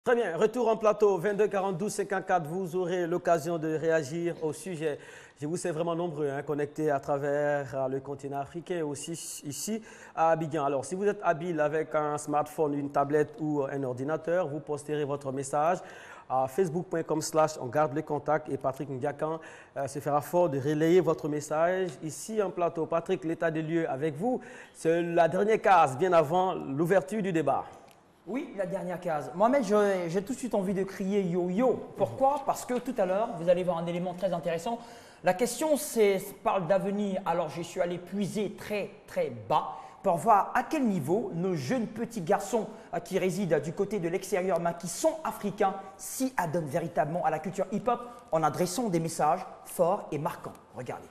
Très bien, retour en plateau, 22 42 54, vous aurez l'occasion de réagir au sujet. Je vous sais vraiment nombreux, connectés à travers le continent africain, aussi ici à Abidjan. Alors, si vous êtes habile avec un smartphone, une tablette ou un ordinateur, vous posterez votre message à facebook.com/on garde les contacts et Patrick Ndiakan se fera fort de relayer votre message ici en plateau. Patrick, l'état des lieux avec vous, c'est la dernière case, bien avant l'ouverture du débat. Oui, la dernière case. Mohamed, j'ai tout de suite envie de crier yo-yo. Pourquoi? Parce que tout à l'heure, vous allez voir un élément très intéressant. La question parle d'avenir. Alors, je suis allé puiser très bas pour voir à quel niveau nos jeunes petits garçons qui résident du côté de l'extérieur, mais qui sont africains, s'y adonnent véritablement à la culture hip-hop en adressant des messages forts et marquants. Regardez.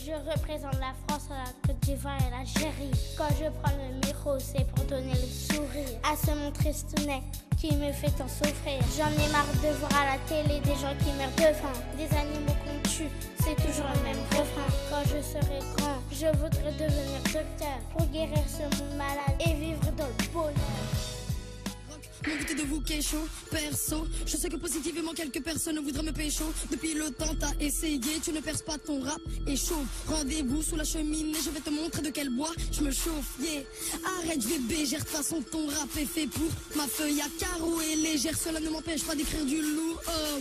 Je représente la France, la Côte d'Ivoire et l'Algérie. Quand je prends le micro, c'est pour donner le sourire à ce mon tristounet qui me fait tant souffrir. J'en ai marre de voir à la télé des gens qui meurent de faim, des animaux qu'on tue, c'est toujours le même refrain. Quand je serai grand, je voudrais devenir docteur pour guérir ce monde malade et vivre dans le bonheur. Mon côté de vous qui est chaud, perso. Je sais que positivement quelques personnes voudraient me pécho. Depuis le temps t'as essayé, tu ne perces pas ton rap est chaud. Rendez-vous sous la cheminée, je vais te montrer de quel bois je me chauffe, yeah. Arrête, je vais bégère, de toute façon ton rap est fait pour ma feuille à carreaux et légère. Cela ne m'empêche pas d'écrire du lourd, oh.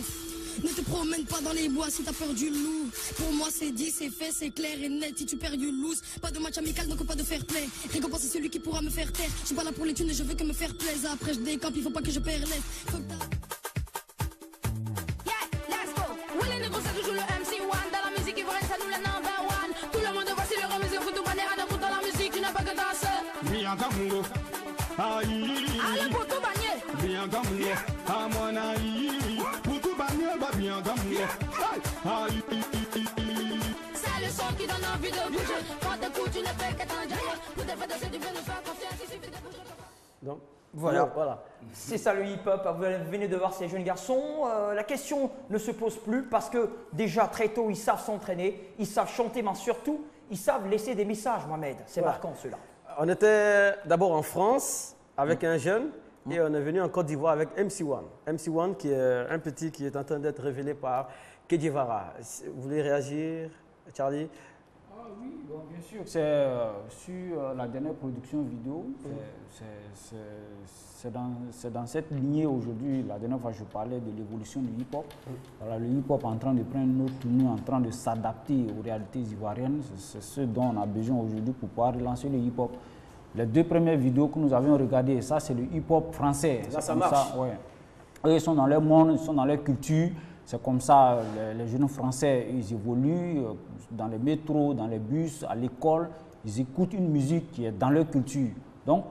Ne te promène pas dans les bois si t'as peur du loup. Pour moi c'est dit, c'est fait, c'est clair et net. Si tu perds du loose, pas de match amical, donc pas de fair play. Récompenser celui qui pourra me faire taire. Je suis pas là pour les thunes et je veux que me faire plaisir. Après je décampe, il faut pas que je perde l'aise. Yeah, let's go. Oui, les négros, ça toujours le MC1. Dans la musique ivoirienne, ça nous la number one. Tout le monde voici le remise, vous tout banner à dans la musique, tu n'as pas que danser. Bien comme Allez pour tout bannier. bien comme à mon aïe, pour tout bannier, va bien comme C'est le son qui donne envie de bouger. Quand t'écoutes, tu ne fais qu'attendre. Pour te faire danser, tu veux nous faire confiance. Il suffit de bouger. Donc, Voilà. C'est ça le hip-hop. Vous venez de voir ces jeunes garçons. La question ne se pose plus parce que déjà très tôt, ils savent s'entraîner, ils savent chanter, mais surtout, ils savent laisser des messages, Mohamed. C'est marquant cela. On était d'abord en France avec un jeune et on est venu en Côte d'Ivoire avec MC1. MC1 qui est un petit qui est en train d'être révélé par Kedivara. Vous voulez réagir, Charlie? Oui, bon, bien sûr. C'est sur la dernière production vidéo. C'est dans cette lignée aujourd'hui. La dernière fois, je parlais de l'évolution du hip-hop. Voilà, le hip-hop est en train de prendre une autre tournure, en train de s'adapter aux réalités ivoiriennes. C'est ce dont on a besoin aujourd'hui pour pouvoir relancer le hip-hop. Les deux premières vidéos que nous avions regardées, ça, c'est le hip-hop français. Là, ça marche. Ouais. Eux, ils sont dans leur monde, ils sont dans leur culture. C'est comme ça, les jeunes Français, ils évoluent dans les métros, dans les bus, à l'école. Ils écoutent une musique qui est dans leur culture. Donc,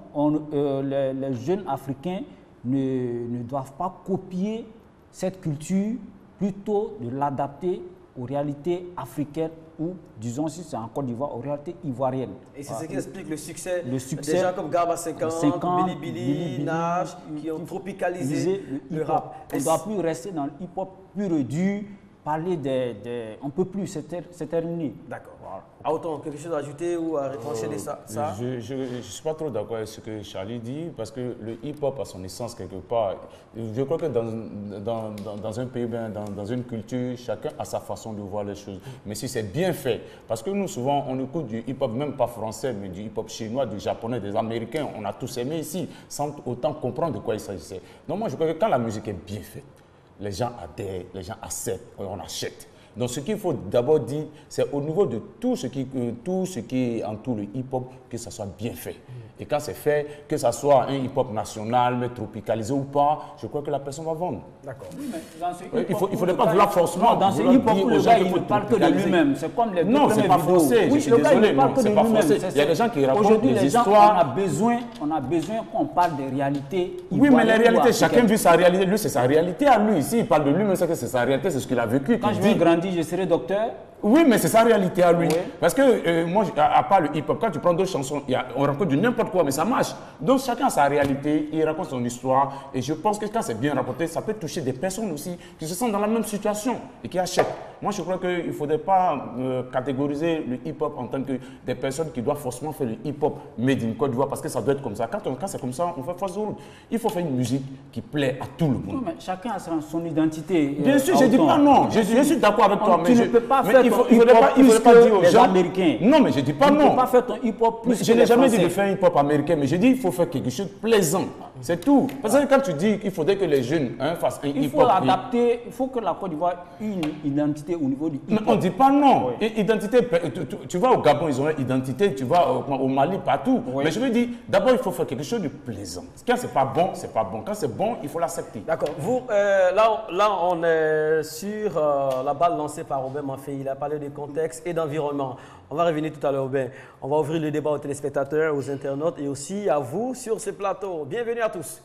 les jeunes Africains ne doivent pas copier cette culture, plutôt de l'adapter aux réalités africaines ou, disons, si c'est en Côte d'Ivoire, aux réalités ivoiriennes. Et c'est ce qui explique le succès succès des gens comme Garba 50, Billy, Nash, qui ont tropicalisé le rap. On ne doit plus rester dans le hip-hop pur et dur, parler on ne peut plus, c'est terminé. D'accord. Voilà. Ah, autant quelque chose à ajouter ou à retrancher de ça? Je ne suis pas trop d'accord avec ce que Charlie dit, parce que le hip-hop a son essence quelque part. Je crois que dans un pays, dans une culture, chacun a sa façon de voir les choses. Mais si c'est bien fait, parce que nous, souvent, on écoute du hip-hop, même pas français, mais du hip-hop chinois, du japonais, des américains, on a tous aimé ici, sans autant comprendre de quoi il s'agissait. Donc moi, je crois que quand la musique est bien faite, les gens adhèrent, les gens acceptent, on achète. Donc ce qu'il faut d'abord dire, c'est au niveau de tout ce qui entoure le hip-hop, que ça soit bien fait. Et quand c'est fait, que ça soit un hip-hop national, mais tropicalisé ou pas, je crois que la personne va vendre. D'accord. Oui, mais dans ce il ne faudrait pas vouloir forcément. Dans ce hip-hop, le gars, il ne parle que de lui-même. C'est comme les deux non, c'est pas forcé. Oui, je suis désolé, non, c'est pas forcé. Il y a des gens qui racontent des histoires. On a besoin qu'on parle des réalités. Oui, mais les réalités, chacun vit sa réalité. Lui, c'est sa réalité à lui. Ici, il parle de lui, mais c'est que c'est sa réalité, c'est ce qu'il a vécu. Quand je vais grandir, je serai docteur. Oui, mais c'est sa réalité à lui. Oui. Parce que moi, à part le hip-hop, quand tu prends d'autres chansons, on raconte du n'importe quoi, mais ça marche. Donc chacun a sa réalité, il raconte son histoire. Et je pense que quand c'est bien raconté, ça peut toucher des personnes aussi qui se sentent dans la même situation et qui achètent. Moi, je crois qu'il ne faudrait pas catégoriser le hip-hop en tant que des personnes qui doivent forcément faire le hip-hop made in Côte d'Ivoire parce que ça doit être comme ça. Quand c'est comme ça, on fait face au route. Il faut faire une musique qui plaît à tout le monde. Oui, mais chacun a son identité. Bien sûr, je ne dis pas non. Je suis d'accord avec toi. Tu ne peux pas faire il ton ne faudrait pas dire aux les gens. Américains. Non, mais je ne dis pas Tu ne non. peux pas faire ton hip-hop plus Je que n'ai les jamais dit Français. de faire un hip-hop américain, mais j'ai dit qu'il faut faire quelque chose de plaisant. C'est tout. Parce que quand tu dis qu'il faudrait que les jeunes fassent un Il hip-hop. faut adapter, il faut que la Côte d'Ivoire ait une identité au niveau du Mais hip-hop. on ne dit pas non. Oui. Identité, tu vas au Gabon, ils ont une identité, tu vas au Mali, partout. Oui. Mais je veux dire, d'abord, il faut faire quelque chose de plaisant. Quand c'est pas bon, c'est pas bon. Quand c'est bon, il faut l'accepter. D'accord. Vous, là, on est sur la balle lancée par Robin Manfé. Il a parlé de contexte et d'environnement. On va revenir tout à l'heure, Robin. On va ouvrir le débat aux téléspectateurs, aux internautes et aussi à vous sur ce plateau. Bienvenue à tous.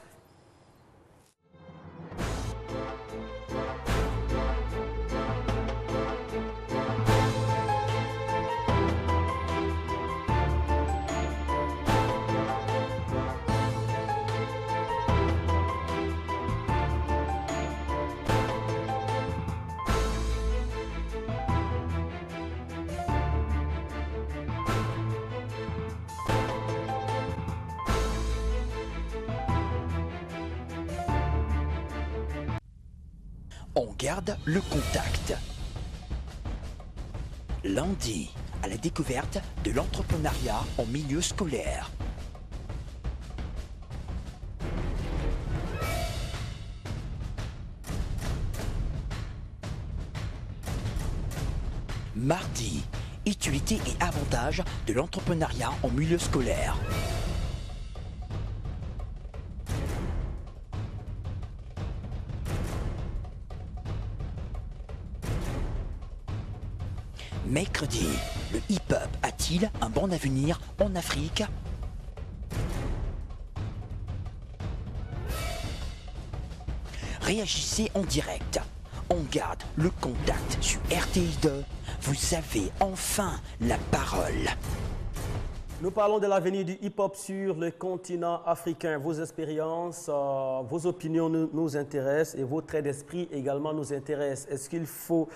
On garde le contact. Lundi, à la découverte de l'entrepreneuriat en milieu scolaire. Mardi, utilité et avantages de l'entrepreneuriat en milieu scolaire. Mercredi, le hip-hop a-t-il un bon avenir en Afrique? Réagissez en direct. On garde le contact sur RTI2. Vous avez enfin la parole. Nous parlons de l'avenir du hip-hop sur le continent africain. Vos expériences, vos opinions nous intéressent et vos traits d'esprit également nous intéressent. Est-ce qu'il faut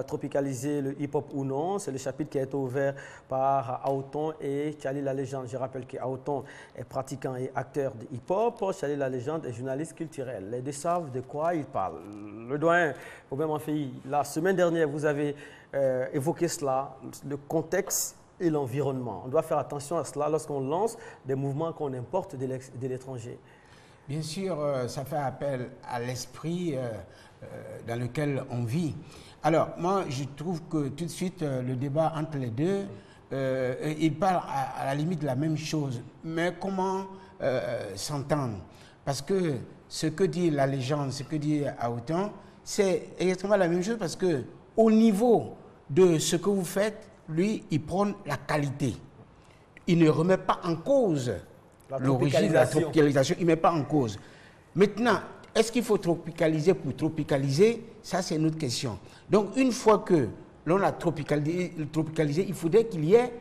tropicaliser le hip-hop ou non? C'est le chapitre qui a été ouvert par Aouton et Charlie La Légende. Je rappelle qu'Aouton est pratiquant et acteur de hip-hop. Charlie La Légende est journaliste culturel. Les deux savent de quoi ils parlent. Le doyen, Robin Manfé, la semaine dernière, vous avez évoqué cela, le contexte et l'environnement. On doit faire attention à cela lorsqu'on lance des mouvements qu'on importe de l'étranger. Bien sûr, ça fait appel à l'esprit dans lequel on vit. Alors, moi, je trouve que tout de suite, le débat entre les deux, ils parlent à la limite de la même chose. Mais comment s'entendre? Parce que ce que dit La Légende, ce que dit Aouton, c'est exactement la même chose parce que au niveau de ce que vous faites, lui, il prône la qualité. Il ne remet pas en cause l'origine de la tropicalisation. Il ne met pas en cause. Maintenant, est-ce qu'il faut tropicaliser pour tropicaliser? Ça, c'est une autre question. Donc, une fois que l'on a tropicalisé, il faudrait qu'il y ait...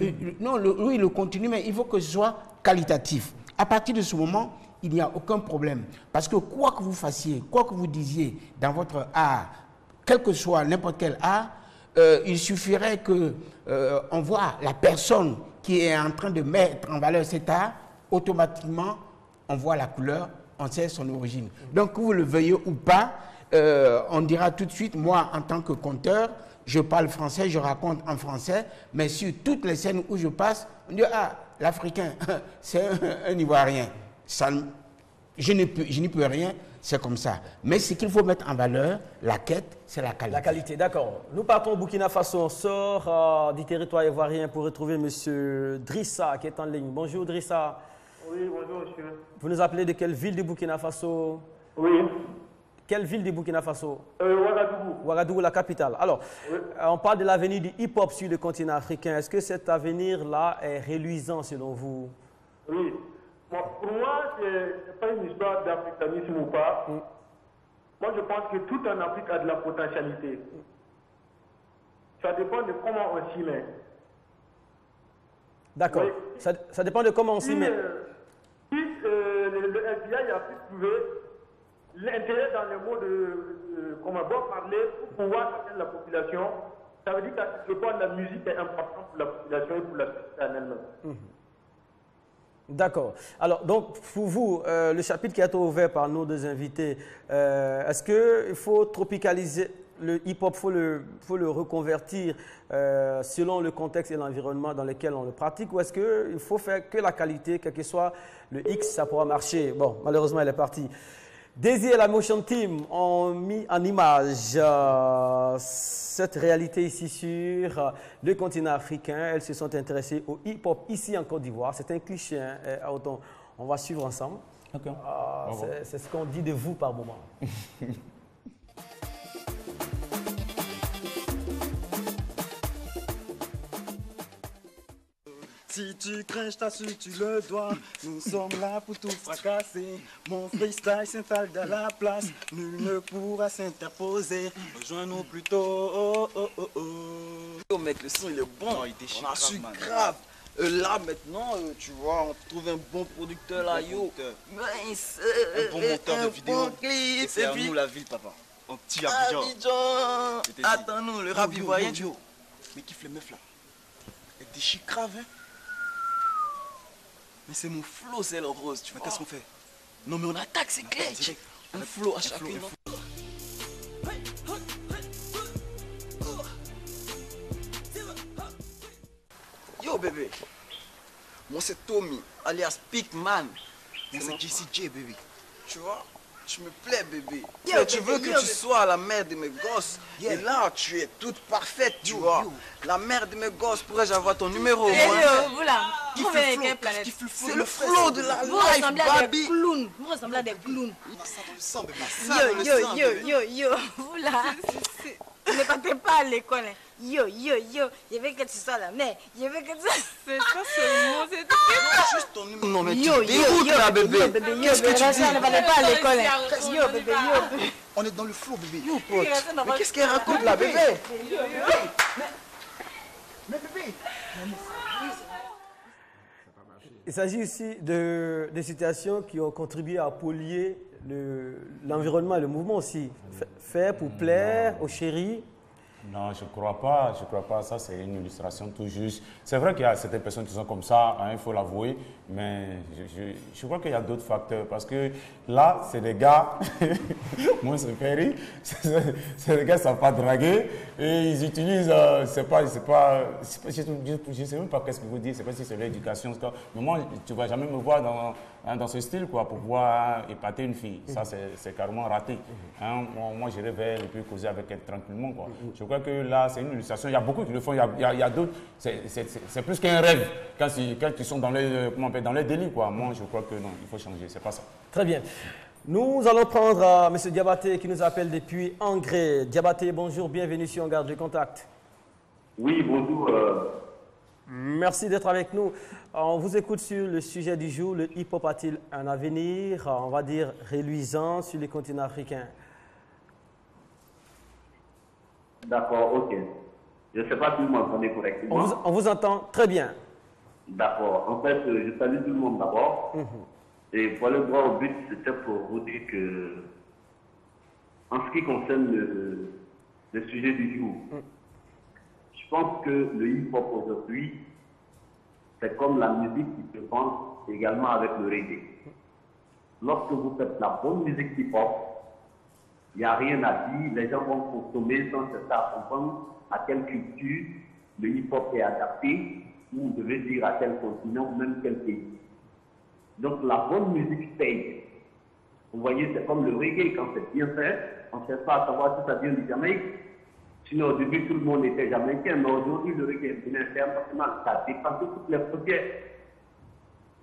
oui, le contenu, mais il faut que ce soit qualitatif. À partir de ce moment, il n'y a aucun problème. Parce que quoi que vous fassiez, quoi que vous disiez dans votre art, quel que soit n'importe quel art, il suffirait qu'on voit la personne qui est en train de mettre en valeur cet art, automatiquement, on voit la couleur, on sait son origine. Donc, que vous le veuillez ou pas, on dira tout de suite, moi, en tant que conteur, je parle français, je raconte en français, mais sur toutes les scènes où je passe, on dit, ah, l'Africain, c'est un Ivoirien. Ça, je n'y peux rien. C'est comme ça. Mais ce qu'il faut mettre en valeur, la quête, c'est la qualité. La qualité, d'accord. Nous partons au Burkina Faso. On sort du territoire ivoirien pour retrouver M. Drissa qui est en ligne. Bonjour Drissa. Oui, bonjour monsieur. Vous nous appelez de quelle ville du Burkina Faso? Oui. Quelle ville du Burkina Faso? Ouagadougou. Ouagadougou, la capitale. Alors, oui. On parle de l'avenir du hip-hop sur le continent africain. Est-ce que cet avenir-là est reluisant selon vous? Oui. Bon, pour moi, ce n'est pas une histoire d'africanisme ou pas. Mm. Moi, je pense que tout en Afrique a de la potentialité. Mm. Moi, je pense que tout en Afrique a de la potentialité. Mm. Mais il faut que ce soit qualitatif. À partir de ce moment, il n'y a aucun problème. Parce que quoi que vous fassiez, quoi que vous disiez dans votre art, quel que soit n'importe quel art, il suffirait qu'on voit la personne qui est en train de mettre en valeur cet art, automatiquement, on voit la couleur, on sait son origine. Donc, que vous le veuillez ou pas, il ça dépend de comment on s'y met. D'accord. Oui. Ça dépend de comment on s'y met. Si le FBI a pu trouver l'intérêt dans les mots comment bon parler pour pouvoir atteindre la population, ça veut dire que le poids de la musique est important pour la population et pour la société en elle-même. D'accord. Alors, donc, pour vous, le chapitre qui a été ouvert par nos deux invités, est-ce qu'il faut tropicaliser le hip-hop, faut le reconvertir selon le contexte et l'environnement dans lequel on le pratique, ou est-ce qu'il faut faire que la qualité, quel que soit le X, ça pourra marcher? Bon, malheureusement, elle est partie. Daisy et la Motion Team ont mis en image cette réalité ici sur le continent africain. Elles se sont intéressées au hip-hop ici en Côte d'Ivoire. C'est un cliché, hein, on va suivre ensemble. Okay. C'est ce qu'on dit de vous par moment. Si tu crains, je t'assure, tu le dois. Nous sommes là pour tout fracasser. Mon freestyle s'installe dans la place. Nul ne pourra s'interposer. Rejoins-nous plutôt. Oh, oh, oh, oh. Yo mec, le son il est bon. Non, il déchire on a su grave, grave. Là maintenant, tu vois, on trouve un bon producteur là, yo. Nice. Un bon monteur de vidéo. Bon clip. C'est à nous la ville, papa. Un petit Abidjan. Abidjan. Attends-nous, le rap ivoirien, tu vois. Mais kiffe les meufs là. Elle déchire grave, hein. Mais c'est mon flow, c'est le rose, tu vois. Qu'est-ce qu'on fait? Non mais on attaque, c'est clair. Un flow à chaque fois. Yo bébé, moi c'est Tommy, alias Pigman. Moi c'est JCJ, bébé. Tu vois, tu me plais bébé. Yo, tu veux que tu sois la mère de mes gosses. Et là, tu es toute parfaite, tu vois. La mère de mes gosses, pourrais-je avoir ton numéro? Yo, vous là, vous venez avec quelle planète? C'est le flow de la vous life, ressemblez à des baby. clowns. Vous ressemblez à des clowns. Yo, vous là, ne partez pas à l'école. Yo, je veux que tu sois la mère. Je veux que tu... C'est ça, c'est le mot, c'est tout. Juste ton numéro. Non mais tu Yo, dégoûtes là, bébé. Qu'est-ce que tu dis? Ne partez pas à l'école. Yo, bébé. On est dans le flow, bébé. Yo, pote. Mais qu'est-ce qu'elle raconte là, bébé? Mais bébé. Il s'agit ici de situations qui ont contribué à polluer l'environnement et le mouvement aussi. Faire pour plaire aux chéris. Non, je ne crois pas. Je crois pas. Ça, c'est une illustration tout juste. C'est vrai qu'il y a certaines personnes qui sont comme ça, hein, il faut l'avouer. Mais je crois qu'il y a d'autres facteurs. Parce que là, c'est des gars, moi, c'est Ferry, c'est des gars qui ne savent pas draguer. Et ils utilisent, je ne sais même pas qu'est-ce que vous dites. Je ne sais pas si c'est l'éducation. Mais moi, tu ne vas jamais me voir dans ce style quoi, pour pouvoir épater une fille. Ça, c'est carrément raté. Hein, moi, je rêve et puis causer avec elle tranquillement. Quoi. Je crois que là, c'est une illustration. Il y a beaucoup qui le font. Il y a d'autres. C'est plus qu'un rêve quand ils sont dans les délits. Quoi. Moi, je crois que non, il faut changer. C'est pas ça. Très bien. Nous allons prendre M. Diabaté qui nous appelle depuis Angré. Diabaté, bonjour, bienvenue sur On Garde le Contact. Oui, bonjour. Merci d'être avec nous. On vous écoute sur le sujet du jour. Le hip-hop a-t-il un avenir, on va dire, reluisant sur les continents africains? D'accord, ok. Je ne sais pas si vous m'entendez correctement. On vous entend très bien. D'accord. En fait, je salue tout le monde d'abord. Et pour le droit au but, c'était pour vous dire que, en ce qui concerne le sujet du jour, je pense que le hip-hop aujourd'hui, c'est comme la musique qui se vend également avec le reggae. Lorsque vous faites la bonne musique hip-hop, il n'y a rien à dire, les gens vont consommer sans se faire comprendre à quelle culture le hip-hop est adapté, ou on devait dire à quel continent ou même quel pays. Donc la bonne musique paye. Vous voyez, c'est comme le reggae, quand c'est bien fait, on ne sait pas à savoir si ça vient du Jamaïque. Sinon, au début, tout le monde était jamaïcain, mais aujourd'hui, le reggae est international. Ça a dépassé toutes les frontières.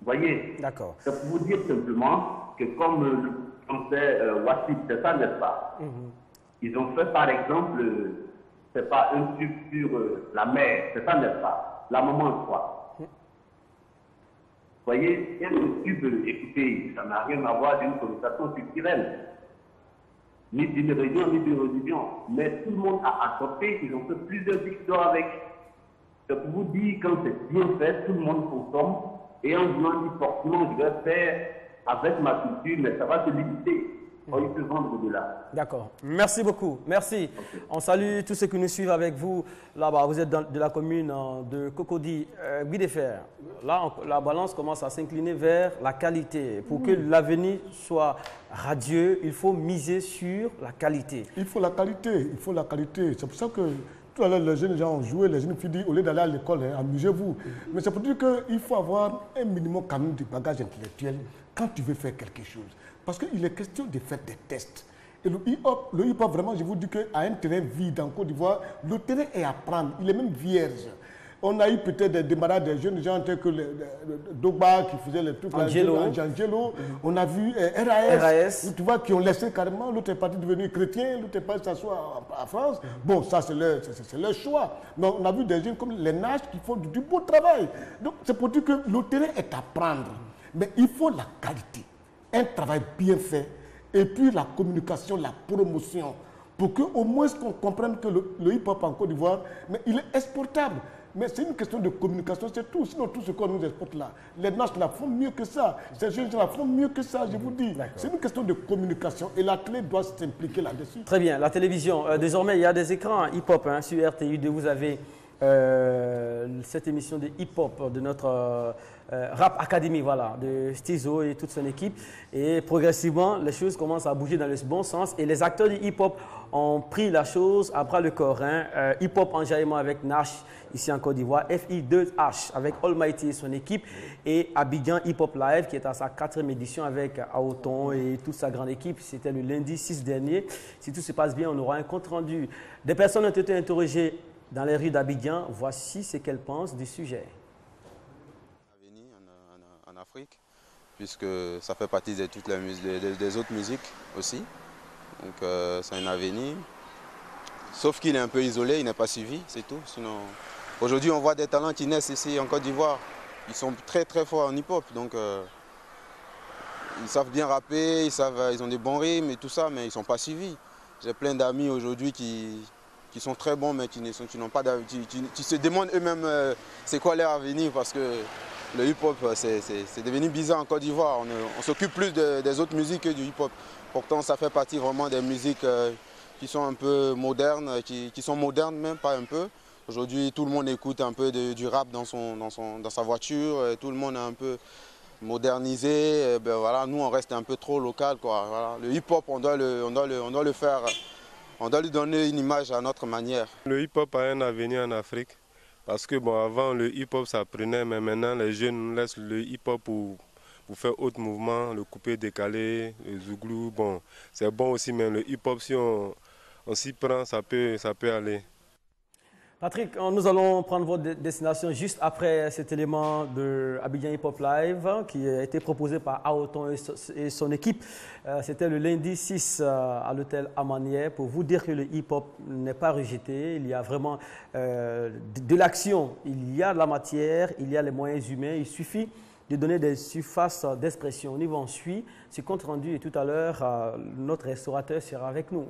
Vous voyez? D'accord. C'est pour vous dire simplement que comme le français Wassib, c'est ça, n'est-ce pas? Ils ont fait, par exemple, c'est pas un tube sur la mer, c'est ça, n'est-ce pas? La maman quoi. Vous voyez, il y a un tube, écoutez, ça n'a rien à voir d'une connotation culturelle. ni d'une région, ni d'une religion. Mais tout le monde a adopté, ils ont fait plusieurs histoires avec. C'est pour vous dire, quand c'est bien fait, tout le monde consomme. Et en voulant dire forcément, je vais faire avec ma culture, mais ça va se limiter. Il peut vendre au-delà. D'accord. Merci beaucoup. Merci. Okay. On salue tous ceux qui nous suivent avec vous là-bas. Vous êtes de la commune de Cocody, Guy-des-Fers. Là, la balance commence à s'incliner vers la qualité. Pour que l'avenir soit radieux, il faut miser sur la qualité. Il faut la qualité. Il faut la qualité. C'est pour ça que tout à l'heure, les jeunes gens ont joué, les jeunes filles disent, au lieu d'aller à l'école, amusez-vous. Mais c'est pour dire qu'il faut avoir un minimum quand même de bagage intellectuel quand tu veux faire quelque chose. Parce qu'il est question de faire des tests. Et le hip-hop, vraiment, je vous dis qu'à un terrain vide en Côte d'Ivoire, le terrain est à prendre. Il est même vierge. On a eu peut-être des démarrages des jeunes gens tels que Dogba qui faisait les trucs. Angelo. On a vu RAS. Tu vois, qui ont laissé carrément. L'autre est parti devenir chrétien, l'autre est parti s'asseoir en France. Bon, ça, c'est leur choix. Mais on a vu des jeunes comme les Nash qui font du beau travail. Donc, c'est pour dire que le terrain est à prendre. Mais il faut la qualité. Un travail bien fait, et puis la communication, la promotion, pour qu'au moins qu'on comprenne que le hip-hop en Côte d'Ivoire, mais il est exportable. Mais c'est une question de communication, c'est tout. Sinon, tout ce qu'on nous exporte là, les Nash la font mieux que ça. Ces jeunes la font mieux que ça, je vous dis. C'est une question de communication et la télé doit s'impliquer là-dessus. Très bien, la télévision. Désormais, il y a des écrans hip-hop sur RTI2. Vous avez cette émission de hip-hop de notre Rap Academy, voilà, de Stizo et toute son équipe. Et progressivement, les choses commencent à bouger dans le bon sens. Et les acteurs du hip-hop ont pris la chose à bras le corps. Hip-hop enjaillement avec Nash, ici en Côte d'Ivoire. FI2H avec Almighty et son équipe. Et Abidjan Hip-Hop Live qui est à sa 4e édition avec Aoton et toute sa grande équipe. C'était le lundi 6 dernier. Si tout se passe bien, on aura un compte rendu. Des personnes ont été interrogées dans les rues d'Abidjan. Voici ce qu'elles pensent du sujet. En Afrique, puisque ça fait partie de toutes les des autres musiques aussi. Donc c'est un avenir. Sauf qu'il est un peu isolé, il n'est pas suivi, c'est tout. Sinon, aujourd'hui on voit des talents qui naissent ici en Côte d'Ivoire. Ils sont très très forts en hip-hop, donc ils savent bien rapper, ils ont des bons rythmes et tout ça, mais ils ne sont pas suivis. J'ai plein d'amis aujourd'hui qui sont très bons, mais qui n'ont pas qui se demandent eux-mêmes c'est quoi leur avenir, parce que le hip-hop, c'est devenu bizarre en Côte d'Ivoire. On s'occupe plus des autres musiques que du hip-hop. Pourtant, ça fait partie vraiment des musiques qui sont un peu modernes, qui sont modernes même, pas un peu. Aujourd'hui, tout le monde écoute un peu du rap dans sa voiture. Et tout le monde est un peu modernisé. Et ben voilà, nous, on reste un peu trop local, quoi. Voilà. Le hip-hop, on doit le faire. On doit lui donner une image à notre manière. Le hip-hop a un avenir en Afrique. Parce que bon, avant, le hip-hop, ça prenait, mais maintenant, les jeunes laissent le hip-hop pour faire autre mouvement, le coupé décalé, le zouglou. Bon, c'est bon aussi, mais le hip-hop, si on s'y prend, ça peut aller. Patrick, nous allons prendre votre destination juste après cet élément de Abidjan Hip Hop Live qui a été proposé par Aoton et son équipe. C'était le lundi 6 à l'hôtel Amanier pour vous dire que le hip-hop n'est pas rejeté. Il y a vraiment de l'action, il y a de la matière, il y a les moyens humains. Il suffit de donner des surfaces d'expression. Au niveau on suit ce compte rendu et tout à l'heure, notre restaurateur sera avec nous.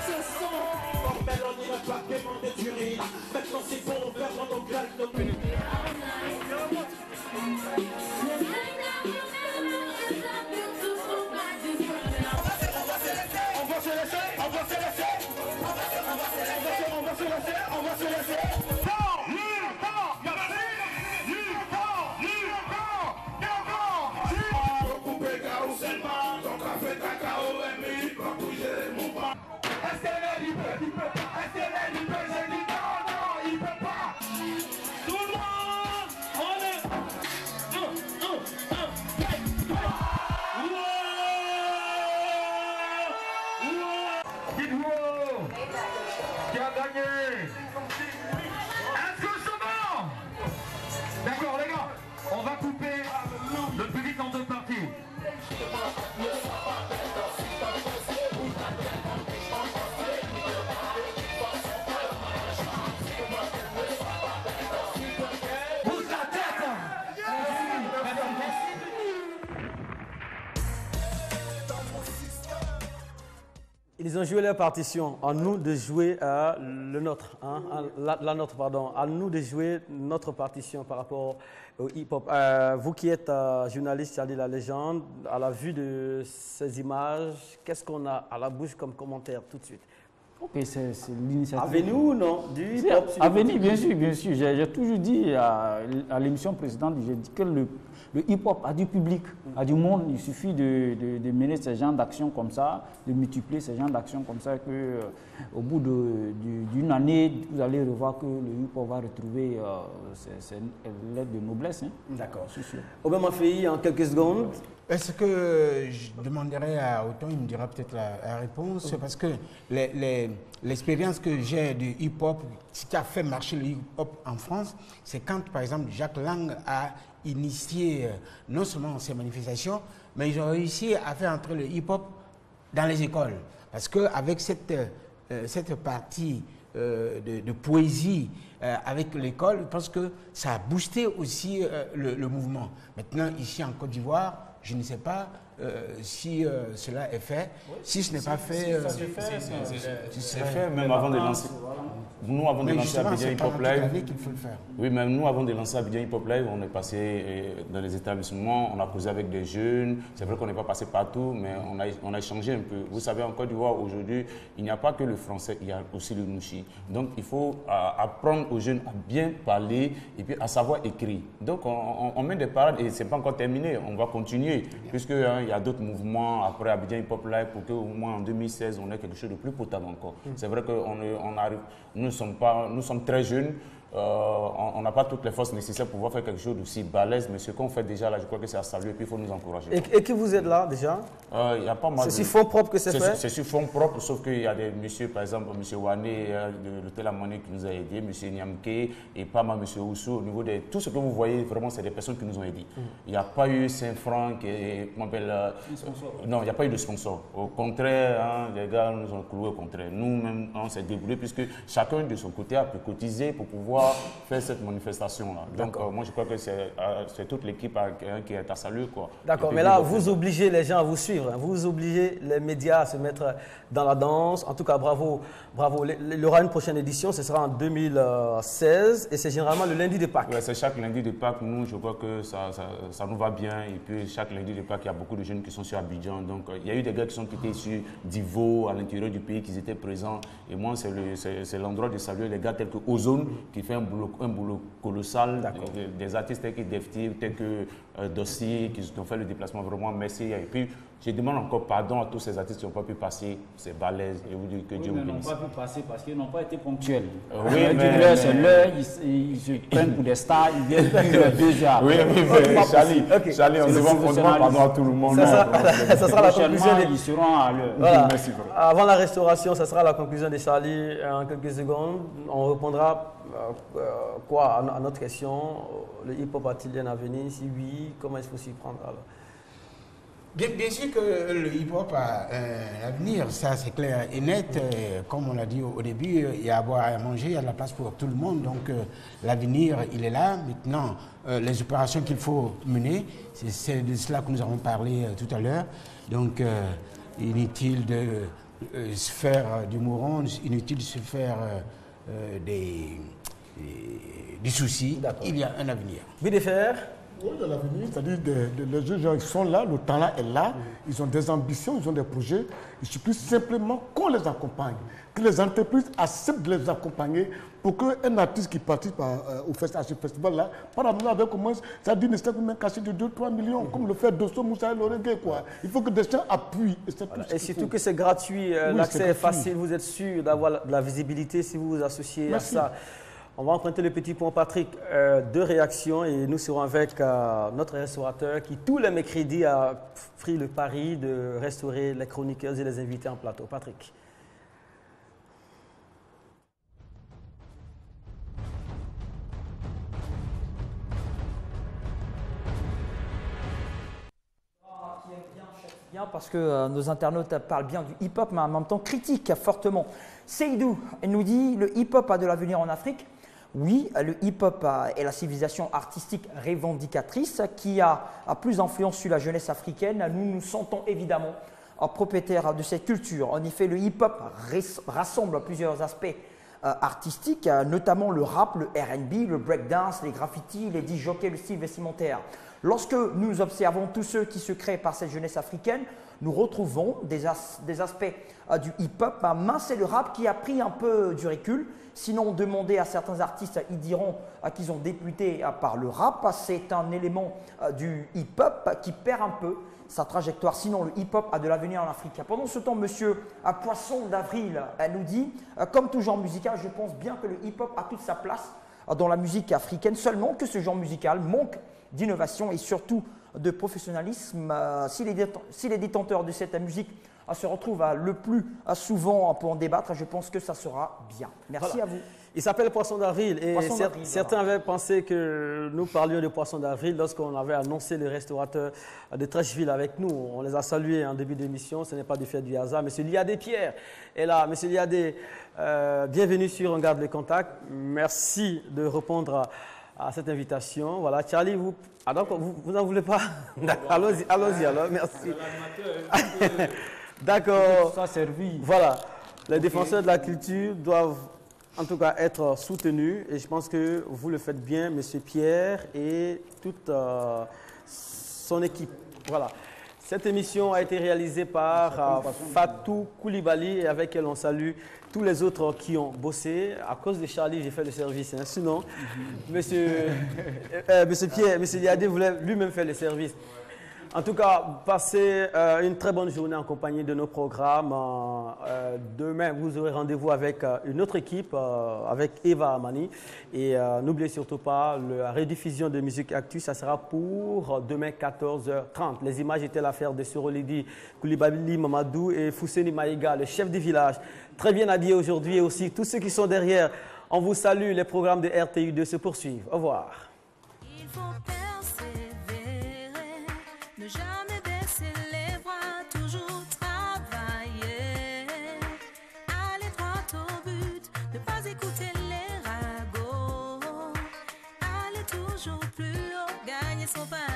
Ce sont Ils ont joué leur partition. À nous de jouer le nôtre. Hein, la nôtre, pardon. À nous de jouer notre partition par rapport au hip-hop. Vous qui êtes journaliste, Charlie La Légende, à la vue de ces images, qu'est-ce qu'on a à la bouche comme commentaire tout de suite? Ok, c'est l'initiative. Avenue ou non? Du hip-hop? Avenue, bien sûr, bien sûr. J'ai toujours dit à l'émission précédente, j'ai dit que le hip-hop a du public, a du monde. Il suffit de mener ces genres d'actions comme ça, de multiplier ces genres d'actions comme ça, qu'au bout d'une année, vous allez revoir que le hip-hop va retrouver ses lettres de noblesse. Hein. D'accord. C'est sûr. Obama Faye, en quelques secondes. Est-ce que je demanderai à Othon, il me dira peut-être la réponse, parce que l'expérience que j'ai du hip-hop, ce qui a fait marcher le hip-hop en France, c'est quand, par exemple, Jacques Lang a initié non seulement ces manifestations, mais ils ont réussi à faire entrer le hip-hop dans les écoles. Parce qu'avec cette partie de poésie avec l'école, je pense que ça a boosté aussi le mouvement. Maintenant, ici en Côte d'Ivoire, je ne sais pas si cela est fait. Si ce n'est pas fait... C'est fait, même avant de lancer. Nous, avant de lancer Abidjan Hip Hop Live, oui, même nous, avant de lancer Abidjan Hip Hop Live, on est passé dans les établissements, on a causé avec des jeunes. C'est vrai qu'on n'est pas passé partout, mais on a échangé un peu. Vous savez, en Côte d'Ivoire, aujourd'hui, il n'y a pas que le français, il y a aussi le nouchi. Donc, il faut apprendre aux jeunes à bien parler et puis à savoir écrire. Donc, on met des parades et ce n'est pas encore terminé. On va continuer, puisqu'il y a d'autres mouvements après Abidjan Hip Hop Live pour qu'au moins en 2016, on ait quelque chose de plus potable encore. C'est vrai que nous sommes très jeunes, on n'a pas toutes les forces nécessaires pour pouvoir faire quelque chose d'aussi balèze, mais ce qu'on fait déjà là, je crois que c'est à saluer et puis il faut nous encourager. Et que vous êtes là déjà? Il y a pas mal. C'est sur fonds propres que c'est fait? C'est sur fonds propres, sauf qu'il y a des messieurs, par exemple, M. Wane de l'hôtel Amoné qui nous a aidés, M. Niamke et pas mal M. Oussou. Au niveau de tout ce que vous voyez, vraiment, c'est des personnes qui nous ont aidés. Il n'y a pas eu Saint-Franck et non, il n'y a pas eu de sponsor. Au contraire, hein, les gars nous ont cloué au contraire. Nous-mêmes, on s'est débrouillés puisque chacun de son côté a pu cotiser pour pouvoir faire cette manifestation-là. Donc, moi, je crois que c'est toute l'équipe qui est à saluer. D'accord, mais là, vous obligez les gens à vous suivre. Hein. Vous obligez les médias à se mettre dans la danse. En tout cas, bravo. Bravo. Il y aura une prochaine édition, ce sera en 2016 et c'est généralement le lundi de Pâques. Ouais, c'est chaque lundi de Pâques. Nous, je crois que ça nous va bien. Et puis, chaque lundi de Pâques, il y a beaucoup de jeunes qui sont sur Abidjan. Donc, il y a eu des gars qui sont quittés sur Divo, à l'intérieur du pays, qui étaient présents. Et moi, c'est l'endroit de saluer les gars tels que Ozone, qui fait un boulot colossal. Des artistes tels que Defty, tels que Dossi, qui ont fait le déplacement. Vraiment, merci. Et puis, je demande encore pardon à tous ces artistes qui n'ont pas pu passer. C'est balèze. Et vous dites que Dieu vous bénisse. Ils n'ont pas pu passer parce qu'ils n'ont pas été ponctuels. Oui, mais... c'est l'heure, ils se prennent pour des stars, ils viennent plus déjà. Oui, mais Charlie, on demande pardon à tout le monde. Ça sera la conclusion. Ils seront à l'heure. Voilà. Merci beaucoup. Avant la restauration, ça sera la conclusion de Charlie en quelques secondes. On répondra à notre question. Le hip-hop a-t-il un avenir? Si oui, comment est-ce qu'il faut s'y prendre alors? Bien sûr que le hip-hop a un avenir, ça c'est clair et net. Comme on l'a dit au début, il y a à boire et à manger, il y a de la place pour tout le monde. Donc l'avenir, il est là. Maintenant, les opérations qu'il faut mener, c'est de cela que nous avons parlé tout à l'heure. Donc inutile de se faire du mouron, inutile de se faire du souci. Il y a un avenir. Oui, de faire. Oui, il y a l'avenir, c'est-à-dire les jeunes gens, ils sont là, le talent est là, ils ont des ambitions, ils ont des projets. Il suffit simplement qu'on les accompagne, que les entreprises acceptent de les accompagner pour qu'un artiste qui participe à ce festival-là, par exemple, avec au moins, ça dit, c'est même caché de 2-3 millions, comme le fait Dosso Moussa et Loregué, quoi. Il faut que des gens appuient. Et surtout que c'est gratuit, l'accès est facile, vous êtes sûr d'avoir de la visibilité si vous vous associez à ça. On va emprunter le petit point Patrick de réaction et nous serons avec notre restaurateur qui tous les mercredis a pris le pari de restaurer les chroniqueurs et les invités en plateau. Patrick. Parce que nos internautes parlent bien du hip-hop, mais en même temps critiquent fortement. Seydou nous dit le hip-hop a de l'avenir en Afrique. Oui, le hip-hop est la civilisation artistique revendicatrice qui a plus d'influence sur la jeunesse africaine. Nous nous sentons évidemment propriétaire de cette culture. En effet, le hip-hop rassemble plusieurs aspects artistiques, notamment le rap, le R&B, le breakdance, les graffitis, les disc-jockeys, le style vestimentaire. Lorsque nous observons tous ceux qui se créent par cette jeunesse africaine, nous retrouvons des aspects du hip-hop. Mais c'est le rap qui a pris un peu du recul. Sinon, demandez à certains artistes, ils diront qu'ils ont débuté par le rap. C'est un élément du hip-hop qui perd un peu sa trajectoire. Sinon, le hip-hop a de l'avenir en Afrique. Pendant ce temps, monsieur Poisson d'Avril nous dit, comme tout genre musical, je pense bien que le hip-hop a toute sa place dans la musique africaine, seulement que ce genre musical manque d'innovation et surtout de professionnalisme. Si les détenteurs de cette musique se retrouvent le plus souvent pour en débattre, je pense que ça sera bien. Merci à vous. Il s'appelle Poisson d'Avril et certains voilà. avaient pensé que nous parlions de Poisson d'Avril lorsqu'on avait annoncé les restaurateurs de Trècheville avec nous. On les a salués en début d'émission, ce n'est pas du fait du hasard. Monsieur Liadé Pierre est là. Monsieur Liadé, bienvenue sur On Garde le Contact. Merci de répondre à cette invitation. Voilà, Charlie, vous n'en voulez pas? Allons-y alors, merci. D'accord. Ça a servi. Voilà, les défenseurs de la culture doivent en tout cas être soutenus et je pense que vous le faites bien, Monsieur Pierre et toute son équipe. Voilà. Cette émission a été réalisée par Fatou Koulibaly et avec elle on salue tous les autres qui ont bossé. À cause de Charlie, j'ai fait le service. Hein. Sinon, Monsieur Pierre, Monsieur Liadé voulait lui-même faire le service. En tout cas, passez une très bonne journée en compagnie de nos programmes. Demain, vous aurez rendez-vous avec une autre équipe, avec Eva Amani. Et n'oubliez surtout pas, la rediffusion de Musique Actu, ça sera pour demain 14h30. Les images étaient l'affaire de Sorolidi Koulibaly Mamadou et Fousseni Maïga, le chef du village. Très bien habillé aujourd'hui et aussi tous ceux qui sont derrière. On vous salue, les programmes de RTU2 se poursuivent. Au revoir. Jamais baisser les bras, toujours travailler. Aller droit au but, ne pas écouter les ragots. Aller toujours plus haut, gagner son pain.